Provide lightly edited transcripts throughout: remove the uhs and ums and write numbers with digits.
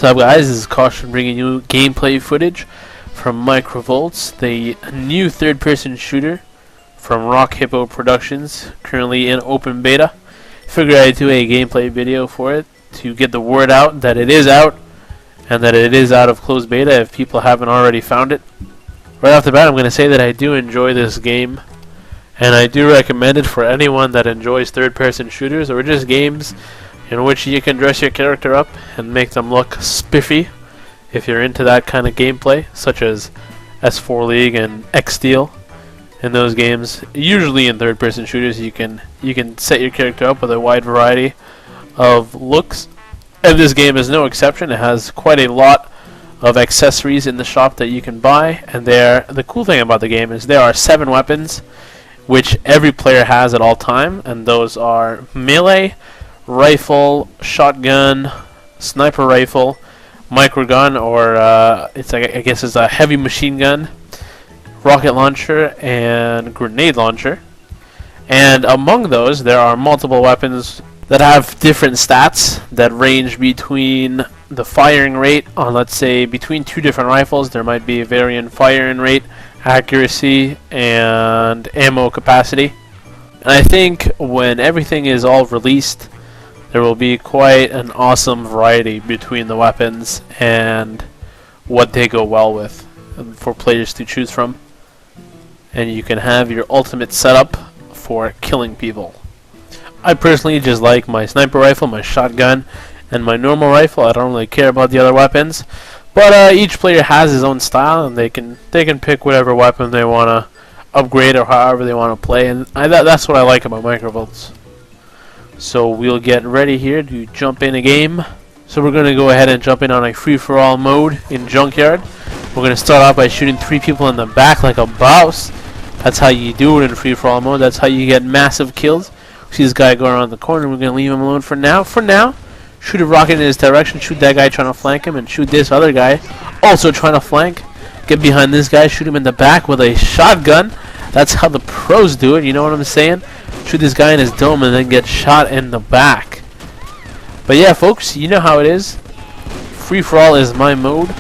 What's up, guys? This is cautioN bringing you gameplay footage from Microvolts, the new third-person shooter from Rock Hippo Productions, currently in open beta. Figured I'd do a gameplay video for it to get the word out that it is out and that it is out of closed beta if people haven't already found it. Right off the bat, I'm going to say that I do enjoy this game, and I do recommend it for anyone that enjoys third-person shooters or just games in which you can dress your character up and make them look spiffy if you're into that kind of gameplay, such as S4 League and X Steel. In those games, usually in third-person shooters, you can set your character up with a wide variety of looks, and this game is no exception. It has quite a lot of accessories in the shop that you can buy, and the cool thing about the game is there are 7 weapons which every player has at all time, and those are melee, rifle, shotgun, sniper rifle, microgun, or I guess it's a heavy machine gun, rocket launcher, and grenade launcher. And among those, there are multiple weapons that have different stats that range between the firing rate on, let's say, between 2 different rifles. There might be a varying firing rate, accuracy, and ammo capacity. And I think when everything is all released, there will be quite an awesome variety between the weapons and what they go well with for players to choose from. And you can have your ultimate setup for killing people. I personally just like my sniper rifle, my shotgun, and my normal rifle. I don't really care about the other weapons. But each player has his own style, and they can pick whatever weapon they want to upgrade or however they want to play. And that's what I like about Microvolts. So we'll get ready here to jump in a game. So we're going to go ahead and jump in on a free-for-all mode in Junkyard. We're going to start off by shooting 3 people in the back like a boss. That's how you do it in free-for-all mode. That's how you get massive kills. See this guy go around the corner. We're going to leave him alone for now. Shoot a rocket in his direction. Shoot that guy trying to flank him, and shoot this other guy also trying to flank. Get behind this guy. Shoot him in the back with a shotgun. That's how the pros do it. You know what I'm saying? Shoot this guy in his dome and then get shot in the back. But yeah, folks, you know how it is. Free-for-all is my mode.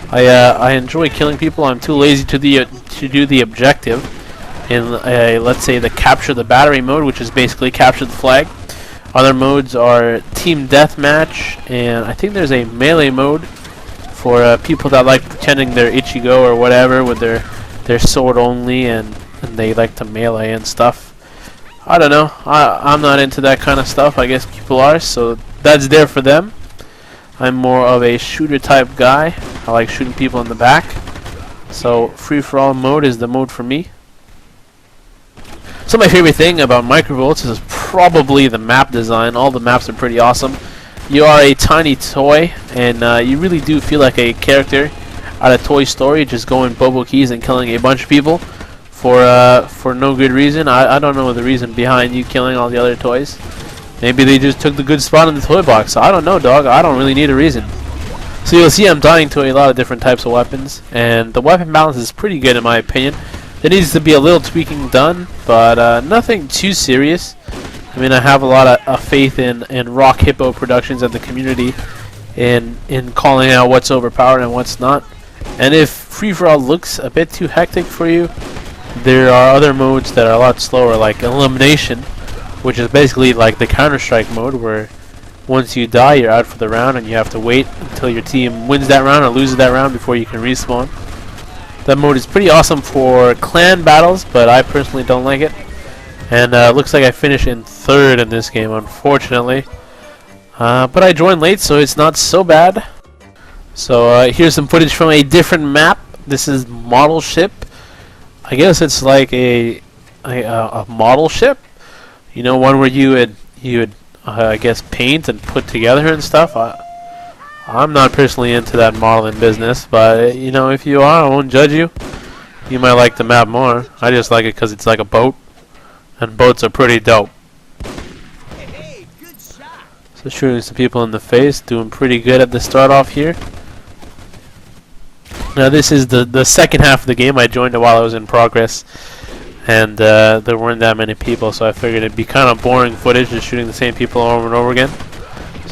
I enjoy killing people. I'm too lazy to do the objective in let's say the capture the battery mode, which is basically capture the flag. Other modes are team deathmatch, and I think there's a melee mode for people that like pretending they're Ichigo or whatever with their sword only, and they like to melee and stuff. I don't know. I'm not into that kind of stuff. I guess people are, so that's there for them. I'm more of a shooter type guy. I like shooting people in the back. So free-for-all mode is the mode for me. So my favorite thing about Microvolts is probably the map design. All the maps are pretty awesome. You are a tiny toy, and you really do feel like a character out of Toy Story, just going Bobo Keys and killing a bunch of people for no good reason. I don't know the reason behind you killing all the other toys. Maybe they just took the good spot in the toy box. I don't know, dog. I don't really need a reason. So you'll see I'm dying to a lot of different types of weapons, and the weapon balance is pretty good in my opinion. There needs to be a little tweaking done, but nothing too serious. I mean, I have a lot of faith in Rock Hippo Productions and the community in calling out what's overpowered and what's not. And if free-for-all looks a bit too hectic for you, there are other modes that are a lot slower, like Elimination, which is basically like the Counter-Strike mode, where once you die, you're out for the round, and you have to wait until your team wins that round or loses that round before you can respawn. That mode is pretty awesome for clan battles, but I personally don't like it. And looks like I finished in 3rd in this game, unfortunately. But I joined late, so it's not so bad. So here's some footage from a different map. This is Model Ship. I guess it's like a model ship. You know, one where you would I guess paint and put together and stuff. I'm not personally into that modeling business, but you know, if you are, I won't judge you. You might like the map more. I just like it because it's like a boat, and boats are pretty dope. So shooting some people in the face, doing pretty good at the start off here. Now this is the second half of the game. I joined it while I was in progress, and there weren't that many people, so I figured it'd be kind of boring footage just shooting the same people over and over again.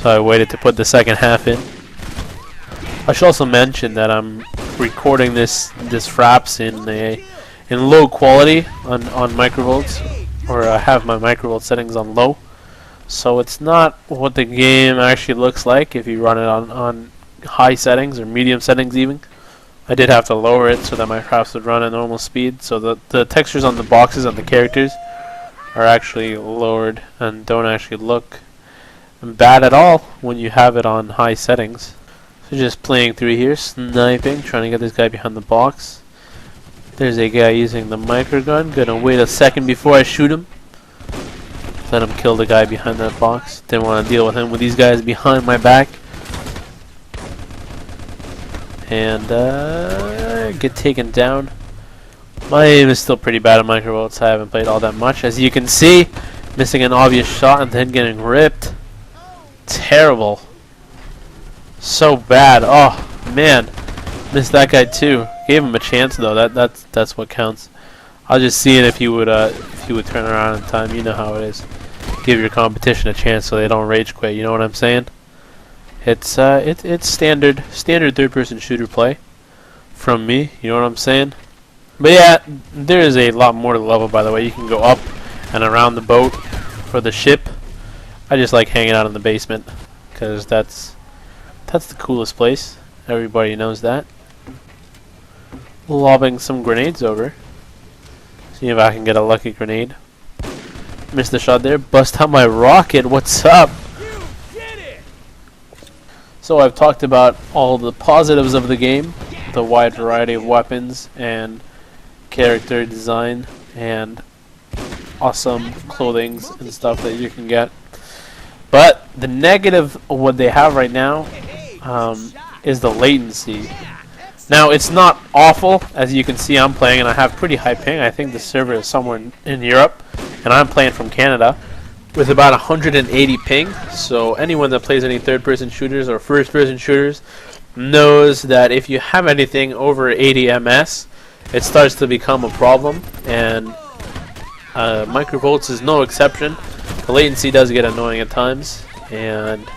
So I waited to put the second half in. I should also mention that I'm recording this fraps in low quality on Microvolts, or I have my Microvolt settings on low, so it's not what the game actually looks like if you run it on high settings or medium settings even. I did have to lower it so that my fraps would run at normal speed, so the textures on the boxes and the characters are actually lowered and don't actually look bad at all when you have it on high settings. So just playing through here, sniping, trying to get this guy behind the box. There's a guy using the microgun. Gonna wait a second before I shoot him. Let him kill the guy behind that box. Didn't want to deal with him with these guys behind my back. And get taken down. My aim is still pretty bad at Microvolts. I haven't played all that much. As you can see, missing an obvious shot and then getting ripped. Terrible. So bad. Oh man, missed that guy too. Gave him a chance though. That's what counts. I'll just see it if you would turn around in time. You know how it is. Give your competition a chance so they don't rage quit. You know what I'm saying? It's standard third-person shooter play from me. You know what I'm saying? But yeah, there is a lot more to the level. By the way, you can go up and around the boat for the ship. I just like hanging out in the basement because that's the coolest place. Everybody knows that. Lobbing some grenades over. See if I can get a lucky grenade. Missed the shot there. Bust out my rocket. What's up? So I've talked about all the positives of the game, the wide variety of weapons and character design and awesome clothing and stuff that you can get. But the negative of what they have right now is the latency. Now it's not awful. As you can see, I'm playing and I have pretty high ping. I think the server is somewhere in Europe and I'm playing from Canada with about 180 ping. So anyone that plays any third-person shooters or first-person shooters knows that if you have anything over 80 ms, it starts to become a problem, and Microvolts is no exception. The latency does get annoying at times, and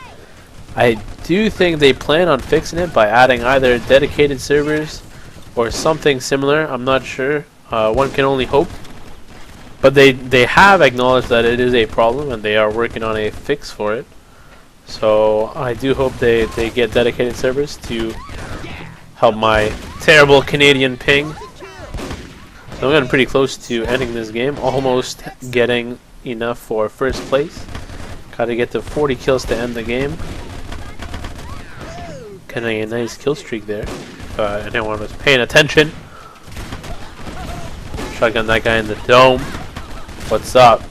I do think they plan on fixing it by adding either dedicated servers or something similar. I'm not sure. One can only hope. But they have acknowledged that it is a problem and they are working on a fix for it. So I do hope they get dedicated servers to help my terrible Canadian ping. So I'm getting pretty close to ending this game. Almost getting enough for first place. Gotta get to 40 kills to end the game. Getting a nice kill streak there. Anyone was paying attention. Shotgun that guy in the dome. What's up?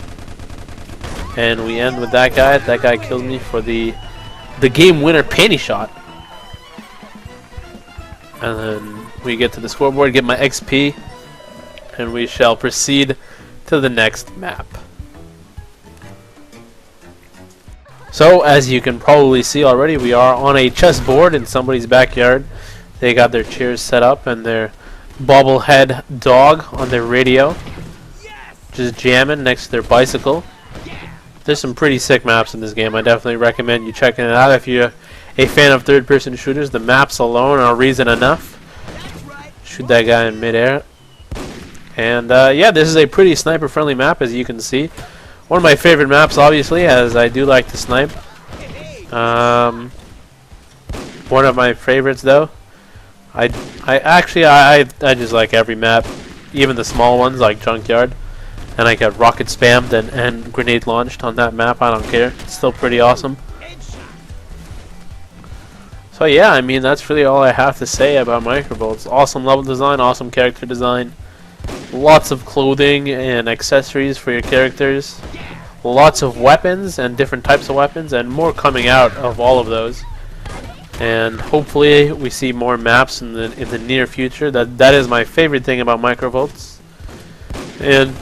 And we end with that guy. That guy kills me for the game winner panty shot. And then we get to the scoreboard, get my XP, and we shall proceed to the next map. So as you can probably see already, we are on a chessboard in somebody's backyard. They got their chairs set up and their bobblehead dog on their radio. Just jamming next to their bicycle. There's some pretty sick maps in this game. I definitely recommend you checking it out if you're a fan of third-person shooters. The maps alone are reason enough. Shoot that guy in midair. And yeah, this is a pretty sniper-friendly map, as you can see. One of my favorite maps, obviously, as I do like to snipe. One of my favorites, though. I just like every map, even the small ones like Junkyard. And I get rocket spammed and grenade launched on that map. I don't care. It's still pretty awesome. So yeah, I mean, that's really all I have to say about Microvolts. Awesome level design, awesome character design. Lots of clothing and accessories for your characters. Lots of weapons and different types of weapons, and more coming out of all of those. And hopefully we see more maps in the near future. That is my favorite thing about Microvolts. And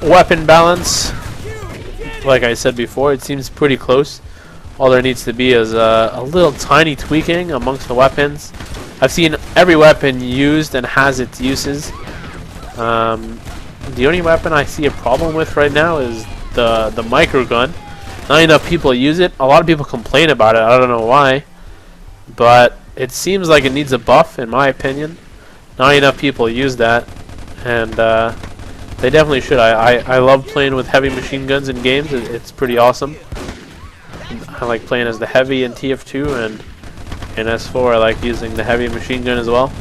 weapon balance, like I said before, it seems pretty close. All there needs to be is a little tiny tweaking amongst the weapons. I've seen every weapon used and has its uses. The only weapon I see a problem with right now is the microgun. Not enough people use it. A lot of people complain about it. I don't know why, but it seems like it needs a buff, in my opinion. Not enough people use that, and they definitely should. I love playing with heavy machine guns in games. It's pretty awesome. I like playing as the heavy in TF2, and in S4 I like using the heavy machine gun as well.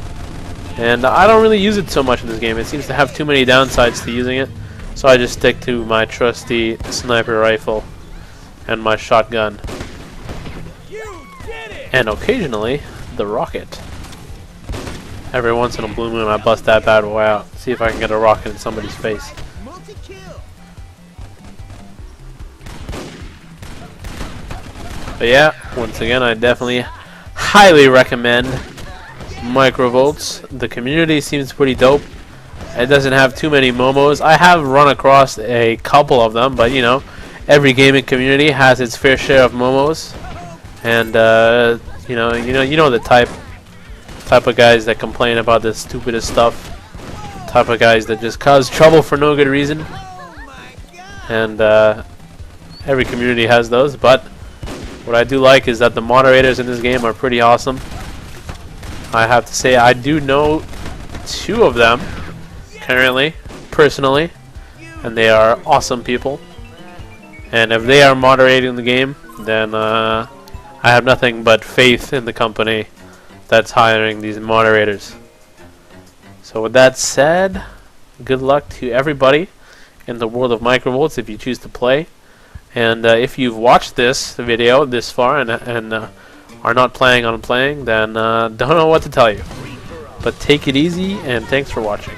And I don't really use it so much in this game. It seems to have too many downsides to using it, so I just stick to my trusty sniper rifle and my shotgun. And occasionally, the rocket. Every once in a blue moon I bust that bad boy out. See if I can get a rocket in somebody's face. But yeah, once again, I definitely highly recommend Microvolts. The community seems pretty dope. It doesn't have too many momos. I have run across a couple of them, but you know, every gaming community has its fair share of momos. And you know the type of guys that complain about the stupidest stuff. Type of guys that just cause trouble for no good reason. And every community has those, but what I do like is that the moderators in this game are pretty awesome. I have to say I do know 2 of them currently, personally, and they are awesome people. And if they are moderating the game, then I have nothing but faith in the company that's hiring these moderators. So with that said, good luck to everybody in the world of Microvolts if you choose to play. And if you've watched this video this far and are not planning on playing, then don't know what to tell you. But take it easy, and thanks for watching.